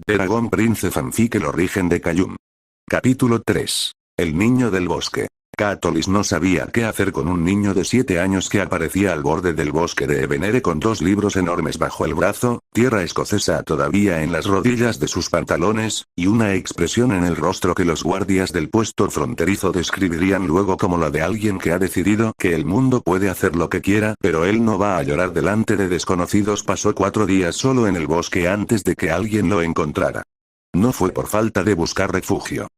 Dragon Prince Fanfic El origen de Kayum. Capítulo 3. El niño del bosque. Catullus no sabía qué hacer con un niño de 7 años que aparecía al borde del bosque de Ebenere con 2 libros enormes bajo el brazo, tierra escocesa todavía en las rodillas de sus pantalones, y una expresión en el rostro que los guardias del puesto fronterizo describirían luego como la de alguien que ha decidido que el mundo puede hacer lo que quiera, pero él no va a llorar delante de desconocidos. Pasó 4 días solo en el bosque antes de que alguien lo encontrara. No fue por falta de buscar refugio.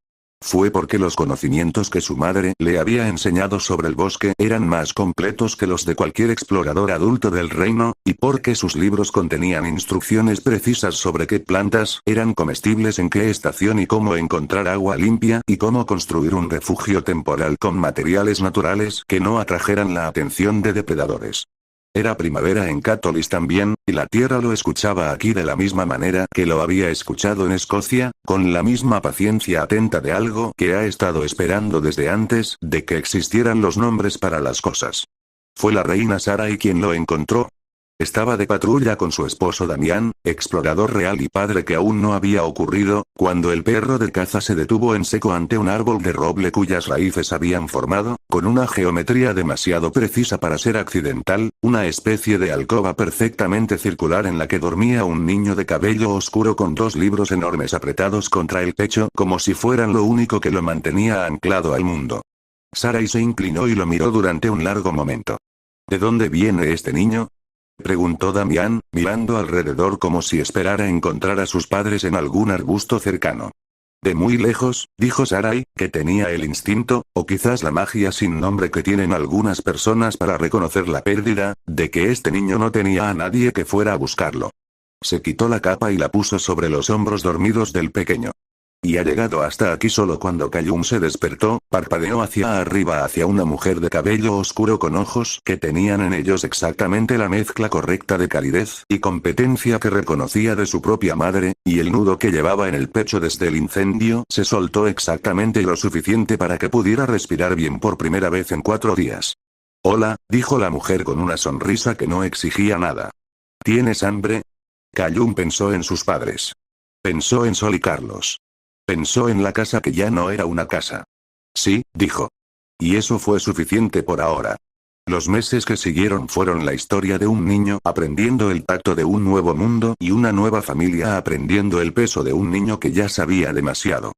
Fue porque los conocimientos que su madre le había enseñado sobre el bosque eran más completos que los de cualquier explorador adulto del reino, y porque sus libros contenían instrucciones precisas sobre qué plantas eran comestibles en qué estación y cómo encontrar agua limpia y cómo construir un refugio temporal con materiales naturales que no atrajeran la atención de depredadores. Era primavera en Catullus también, y la tierra lo escuchaba aquí de la misma manera que lo había escuchado en Escocia, con la misma paciencia atenta de algo que ha estado esperando desde antes de que existieran los nombres para las cosas. Fue la reina Sarai quien lo encontró. Estaba de patrulla con su esposo Damián, explorador real y padre que aún no había ocurrido, cuando el perro de caza se detuvo en seco ante un árbol de roble cuyas raíces habían formado, con una geometría demasiado precisa para ser accidental, una especie de alcoba perfectamente circular en la que dormía un niño de cabello oscuro con 2 libros enormes apretados contra el pecho como si fueran lo único que lo mantenía anclado al mundo. Sarai se inclinó y lo miró durante un largo momento. ¿De dónde viene este niño?, preguntó Damián, mirando alrededor como si esperara encontrar a sus padres en algún arbusto cercano. De muy lejos, dijo Sarai, que tenía el instinto, o quizás la magia sin nombre que tienen algunas personas para reconocer la pérdida, de que este niño no tenía a nadie que fuera a buscarlo. Se quitó la capa y la puso sobre los hombros dormidos del pequeño. Y ha llegado hasta aquí solo cuando Kayum se despertó, parpadeó hacia arriba hacia una mujer de cabello oscuro con ojos que tenían en ellos exactamente la mezcla correcta de calidez y competencia que reconocía de su propia madre, y el nudo que llevaba en el pecho desde el incendio se soltó exactamente lo suficiente para que pudiera respirar bien por primera vez en 4 días. Hola, dijo la mujer con una sonrisa que no exigía nada. ¿Tienes hambre? Kayum pensó en sus padres. Pensó en Sol y Carlos. Pensó en la casa que ya no era una casa. Sí, dijo. Y eso fue suficiente por ahora. Los meses que siguieron fueron la historia de un niño aprendiendo el tacto de un nuevo mundo y una nueva familia aprendiendo el peso de un niño que ya sabía demasiado.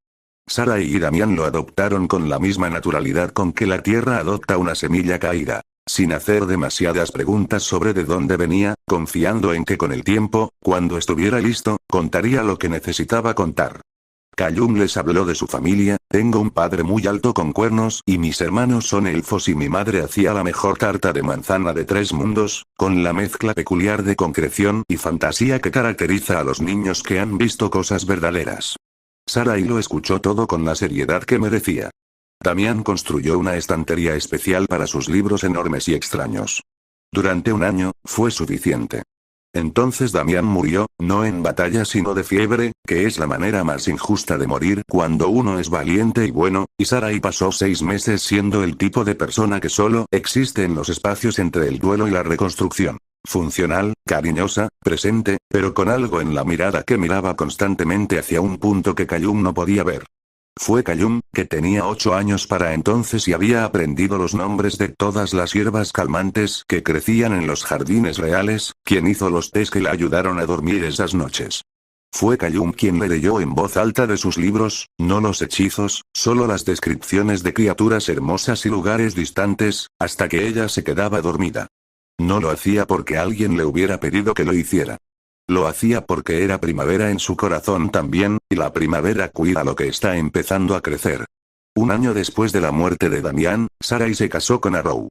Sarai y Damián lo adoptaron con la misma naturalidad con que la tierra adopta una semilla caída, sin hacer demasiadas preguntas sobre de dónde venía, confiando en que con el tiempo, cuando estuviera listo, contaría lo que necesitaba contar. Kayum les habló de su familia: tengo un padre muy alto con cuernos y mis hermanos son elfos y mi madre hacía la mejor tarta de manzana de 3 mundos, con la mezcla peculiar de concreción y fantasía que caracteriza a los niños que han visto cosas verdaderas. Sarai lo escuchó todo con la seriedad que merecía. Damián construyó una estantería especial para sus libros enormes y extraños. Durante un año, fue suficiente. Entonces Damián murió, no en batalla sino de fiebre, que es la manera más injusta de morir cuando uno es valiente y bueno, y Sarai pasó 6 meses siendo el tipo de persona que solo existe en los espacios entre el duelo y la reconstrucción. Funcional, cariñosa, presente, pero con algo en la mirada que miraba constantemente hacia un punto que Kayum no podía ver. Fue Kayum, que tenía 8 años para entonces y había aprendido los nombres de todas las hierbas calmantes que crecían en los jardines reales, quien hizo los tés que le ayudaron a dormir esas noches. Fue Kayum quien le leyó en voz alta de sus libros, no los hechizos, solo las descripciones de criaturas hermosas y lugares distantes, hasta que ella se quedaba dormida. No lo hacía porque alguien le hubiera pedido que lo hiciera. Lo hacía porque era primavera en su corazón también, y la primavera cuida lo que está empezando a crecer. Un año después de la muerte de Damián, Sarai se casó con Arrow.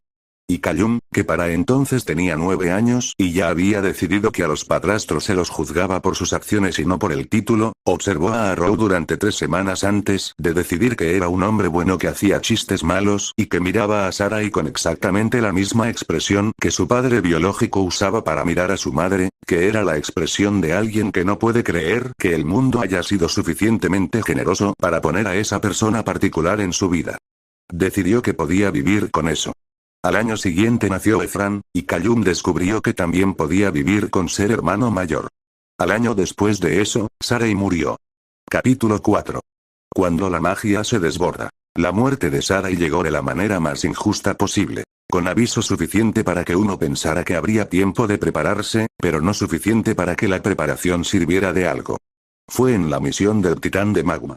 Y Kayum, que para entonces tenía 9 años y ya había decidido que a los padrastros se los juzgaba por sus acciones y no por el título, observó a Arrow durante 3 semanas antes de decidir que era un hombre bueno que hacía chistes malos y que miraba a Sarai con exactamente la misma expresión que su padre biológico usaba para mirar a su madre, que era la expresión de alguien que no puede creer que el mundo haya sido suficientemente generoso para poner a esa persona particular en su vida. Decidió que podía vivir con eso. Al año siguiente nació Efran, y Kayum descubrió que también podía vivir con ser hermano mayor. Al año después de eso, Sarai murió. Capítulo 4. Cuando la magia se desborda. La muerte de Sarai llegó de la manera más injusta posible. Con aviso suficiente para que uno pensara que habría tiempo de prepararse, pero no suficiente para que la preparación sirviera de algo. Fue en la misión del titán de magma.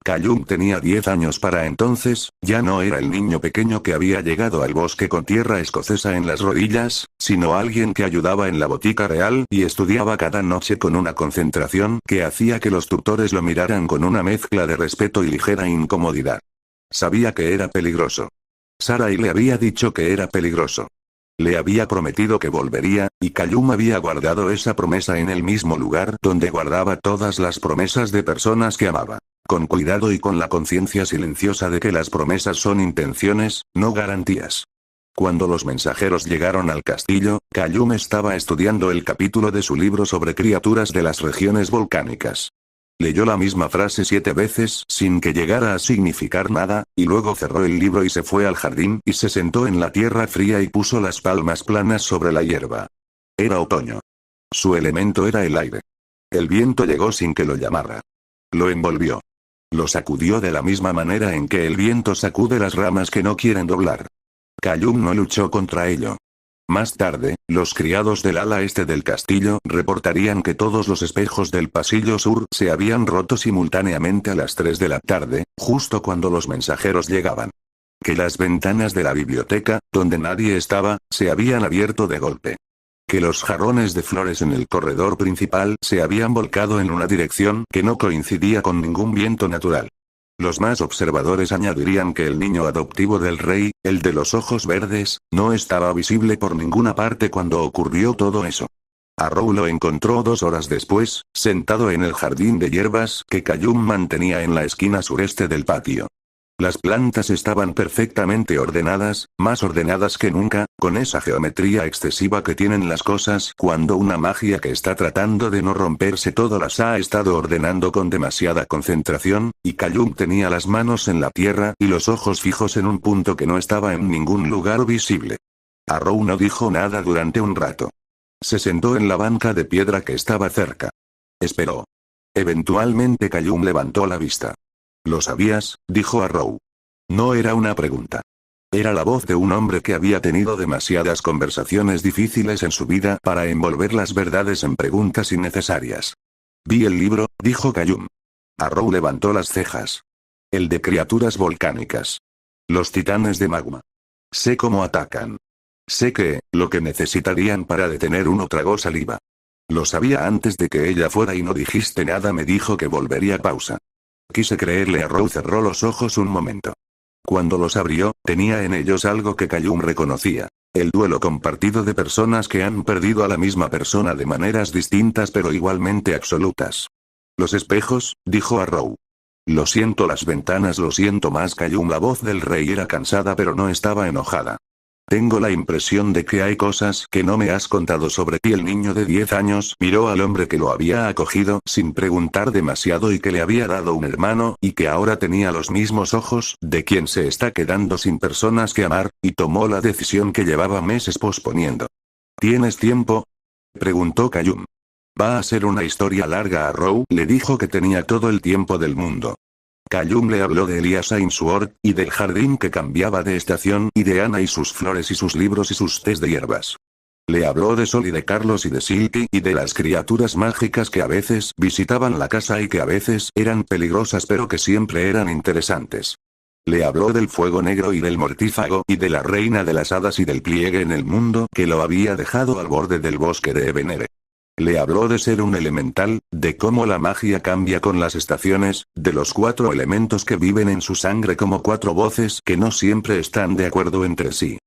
Kayum tenía 10 años para entonces, ya no era el niño pequeño que había llegado al bosque con tierra escocesa en las rodillas, sino alguien que ayudaba en la botica real y estudiaba cada noche con una concentración que hacía que los tutores lo miraran con una mezcla de respeto y ligera incomodidad. Sabía que era peligroso. Sarai le había dicho que era peligroso. Le había prometido que volvería, y Kayum había guardado esa promesa en el mismo lugar donde guardaba todas las promesas de personas que amaba. Con cuidado y con la conciencia silenciosa de que las promesas son intenciones, no garantías. Cuando los mensajeros llegaron al castillo, Kayum estaba estudiando el capítulo de su libro sobre criaturas de las regiones volcánicas. Leyó la misma frase 7 veces sin que llegara a significar nada, y luego cerró el libro y se fue al jardín y se sentó en la tierra fría y puso las palmas planas sobre la hierba. Era otoño. Su elemento era el aire. El viento llegó sin que lo llamara. Lo envolvió. Lo sacudió de la misma manera en que el viento sacude las ramas que no quieren doblar. Kayum no luchó contra ello. Más tarde, los criados del ala este del castillo reportarían que todos los espejos del pasillo sur se habían roto simultáneamente a las 3 de la tarde, justo cuando los mensajeros llegaban. Que las ventanas de la biblioteca, donde nadie estaba, se habían abierto de golpe. Que los jarrones de flores en el corredor principal se habían volcado en una dirección que no coincidía con ningún viento natural. Los más observadores añadirían que el niño adoptivo del rey, el de los ojos verdes, no estaba visible por ninguna parte cuando ocurrió todo eso. Arrow lo encontró 2 horas después, sentado en el jardín de hierbas que Kayum mantenía en la esquina sureste del patio. Las plantas estaban perfectamente ordenadas, más ordenadas que nunca, con esa geometría excesiva que tienen las cosas cuando una magia que está tratando de no romperse todo las ha estado ordenando con demasiada concentración, y Kayum tenía las manos en la tierra y los ojos fijos en un punto que no estaba en ningún lugar visible. Arrow no dijo nada durante un rato. Se sentó en la banca de piedra que estaba cerca. Esperó. Eventualmente Kayum levantó la vista. «¿Lo sabías?», dijo Arrow. No era una pregunta. Era la voz de un hombre que había tenido demasiadas conversaciones difíciles en su vida para envolver las verdades en preguntas innecesarias. «Vi el libro», dijo Kayum. Arrow levantó las cejas. «El de criaturas volcánicas. Los titanes de magma. Sé cómo atacan. Sé que, lo que necesitarían para detener uno». Tragó saliva. «Lo sabía antes de que ella fuera y no dijiste nada», me dijo que volvería. Pausa. Quise creerle. Arrow cerró los ojos un momento. Cuando los abrió, tenía en ellos algo que Kayum reconocía. El duelo compartido de personas que han perdido a la misma persona de maneras distintas pero igualmente absolutas. «Los espejos», dijo Arrow. «Lo siento, las ventanas, lo siento más». Kayum, la voz del rey era cansada pero no estaba enojada. «Tengo la impresión de que hay cosas que no me has contado sobre ti». El niño de 10 años miró al hombre que lo había acogido sin preguntar demasiado y que le había dado un hermano y que ahora tenía los mismos ojos de quien se está quedando sin personas que amar, y tomó la decisión que llevaba meses posponiendo. «¿Tienes tiempo?», preguntó Kayum. «Va a ser una historia larga». Arrow le dijo que tenía todo el tiempo del mundo. Kayum le habló de Elias Ainsworth, y del jardín que cambiaba de estación, y de Ana y sus flores y sus libros y sus tés de hierbas. Le habló de Sol y de Carlos y de Silky y de las criaturas mágicas que a veces visitaban la casa y que a veces eran peligrosas pero que siempre eran interesantes. Le habló del fuego negro y del mortífago y de la reina de las hadas y del pliegue en el mundo que lo había dejado al borde del bosque de Ebenere. Le habló de ser un elemental, de cómo la magia cambia con las estaciones, de los 4 elementos que viven en su sangre como 4 voces que no siempre están de acuerdo entre sí.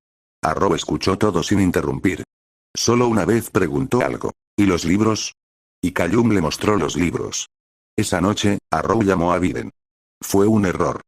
Arrow escuchó todo sin interrumpir. Solo una vez preguntó algo. «¿Y los libros?». Y Kayum le mostró los libros. Esa noche, Arrow llamó a Biden. Fue un error.